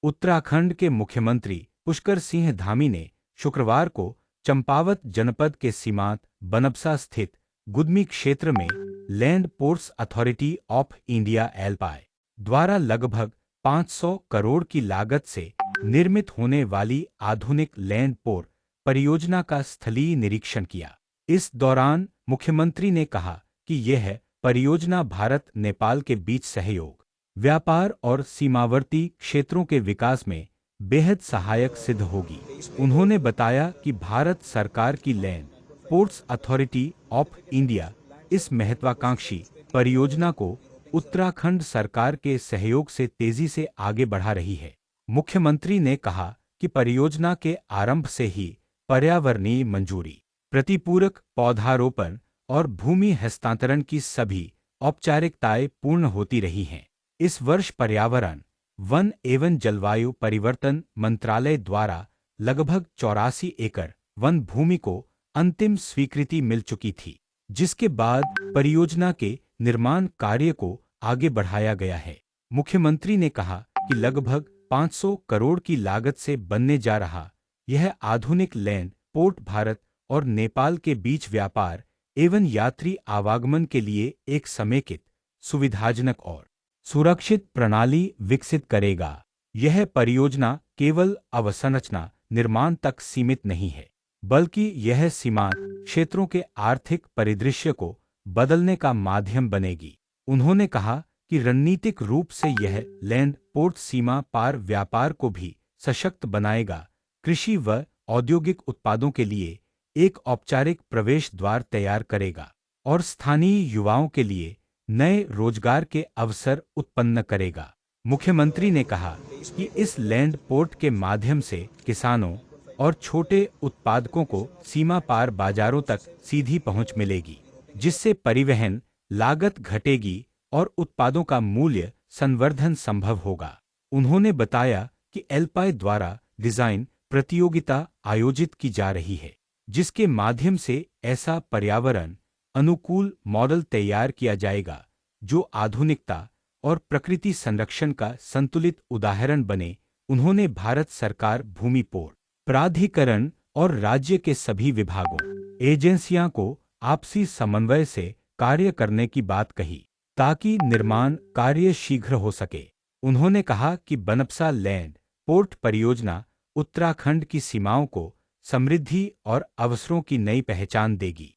उत्तराखंड के मुख्यमंत्री पुष्कर सिंह धामी ने शुक्रवार को चंपावत जनपद के सीमांत बनबसा स्थित गुदमी क्षेत्र में land ports authority of India LPAI द्वारा लगभग 500 करोड़ की लागत से निर्मित होने वाली आधुनिक लैंड पोर्ट परियोजना का स्थलीय निरीक्षण किया। इस दौरान मुख्यमंत्री ने कहा कि यह परियोजना भारत नेपाल के बीच सहयोग, व्यापार और सीमावर्ती क्षेत्रों के विकास में बेहद सहायक सिद्ध होगी। उन्होंने बताया कि भारत सरकार की land ports authority of India इस महत्वाकांक्षी परियोजना को उत्तराखंड सरकार के सहयोग से तेजी से आगे बढ़ा रही है। मुख्यमंत्री ने कहा कि परियोजना के आरंभ से ही पर्यावरणीय मंजूरी, प्रतिपूरक पौधारोपण और भूमि हस्तांतरण की सभी औपचारिकताएं पूर्ण होती रही हैं। इस वर्ष पर्यावरण, वन एवं जलवायु परिवर्तन मंत्रालय द्वारा लगभग 84 एकड़ वन भूमि को अंतिम स्वीकृति मिल चुकी थी, जिसके बाद परियोजना के निर्माण कार्य को आगे बढ़ाया गया है। मुख्यमंत्री ने कहा कि लगभग 500 करोड़ की लागत से बनने जा रहा यह आधुनिक लैंड पोर्ट भारत और नेपाल के बीच व्यापार एवं यात्री आवागमन के लिए एक समेकित, सुविधाजनक और सुरक्षित प्रणाली विकसित करेगा। यह परियोजना केवल अवसंरचना निर्माण तक सीमित नहीं है, बल्कि यह सीमांत क्षेत्रों के आर्थिक परिदृश्य को बदलने का माध्यम बनेगी। उन्होंने कहा कि रणनीतिक रूप से यह लैंड पोर्ट सीमा पार व्यापार को भी सशक्त बनाएगा, कृषि व औद्योगिक उत्पादों के लिए एक औपचारिक प्रवेश द्वार तैयार करेगा और स्थानीय युवाओं के लिए नए रोजगार के अवसर उत्पन्न करेगा। मुख्यमंत्री ने कहा कि इस लैंड पोर्ट के माध्यम से किसानों और छोटे उत्पादकों को सीमा पार बाजारों तक सीधी पहुंच मिलेगी, जिससे परिवहन लागत घटेगी और उत्पादों का मूल्य संवर्धन संभव होगा। उन्होंने बताया कि एलपाई द्वारा डिजाइन प्रतियोगिता आयोजित की जा रही है, जिसके माध्यम से ऐसा पर्यावरण अनुकूल मॉडल तैयार किया जाएगा जो आधुनिकता और प्रकृति संरक्षण का संतुलित उदाहरण बने। उन्होंने भारत सरकार, भूमि पोर्ट प्राधिकरण और राज्य के सभी विभागों, एजेंसियों को आपसी समन्वय से कार्य करने की बात कही ताकि निर्माण कार्य शीघ्र हो सके। उन्होंने कहा कि बनबसा लैंड पोर्ट परियोजना उत्तराखंड की सीमाओं को समृद्धि और अवसरों की नई पहचान देगी।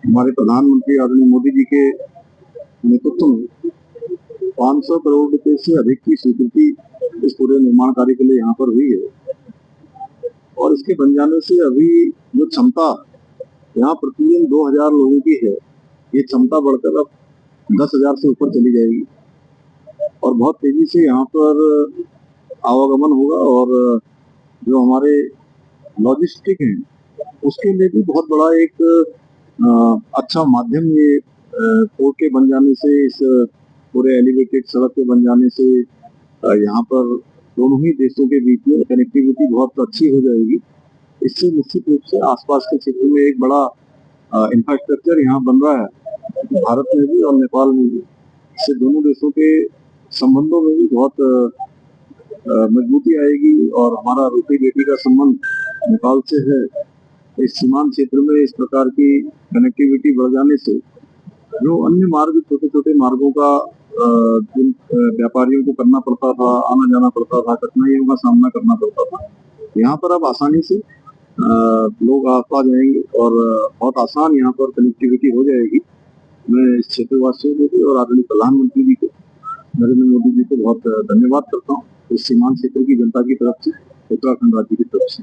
हमारे प्रधानमंत्री आदरणीय मोदी जी के नेतृत्व में 500 करोड़ रुपए से अधिक की स्वीकृति इस पूरे निर्माण कार्य के लिए यहाँ पर हुई है और इसके बन जाने से अभी जो क्षमता यहाँ प्रतिदिन 2000 लोगों की है, ये क्षमता बढ़कर अब 10,000 से ऊपर चली जाएगी और बहुत तेजी से यहाँ पर आवागमन होगा और जो हमारे लॉजिस्टिक हैं उसके लिए भी बहुत बड़ा एक अच्छा माध्यम ये पोर्ट के बन जाने से, इस पूरे एलिवेटेड सड़क के बन जाने से यहाँ पर दोनों ही देशों के बीच में कनेक्टिविटी बहुत अच्छी हो जाएगी। इससे निश्चित रूप से आसपास के क्षेत्र में एक बड़ा इंफ्रास्ट्रक्चर यहाँ बन रहा है, भारत में भी और नेपाल में भी। इससे दोनों देशों के संबंधों में भी बहुत मजबूती आएगी और हमारा रोटी बेटी का संबंध नेपाल से है। इस सीमांत क्षेत्र में इस प्रकार की कनेक्टिविटी बढ़ जाने से जो अन्य मार्ग, छोटे छोटे मार्गों का जिन व्यापारियों को करना पड़ता था, आना जाना पड़ता था, कठिनाइयों का सामना करना पड़ता था, यहाँ पर अब आसानी से लोग आ जाएंगे और बहुत आसान यहाँ पर कनेक्टिविटी हो जाएगी। मैं इस क्षेत्रवासियों को भी और आदरणीय प्रधानमंत्री जी को, नरेंद्र मोदी जी को बहुत धन्यवाद करता हूँ इस सीमांत क्षेत्र की जनता की तरफ से, उत्तराखंड राज्य की तरफ से।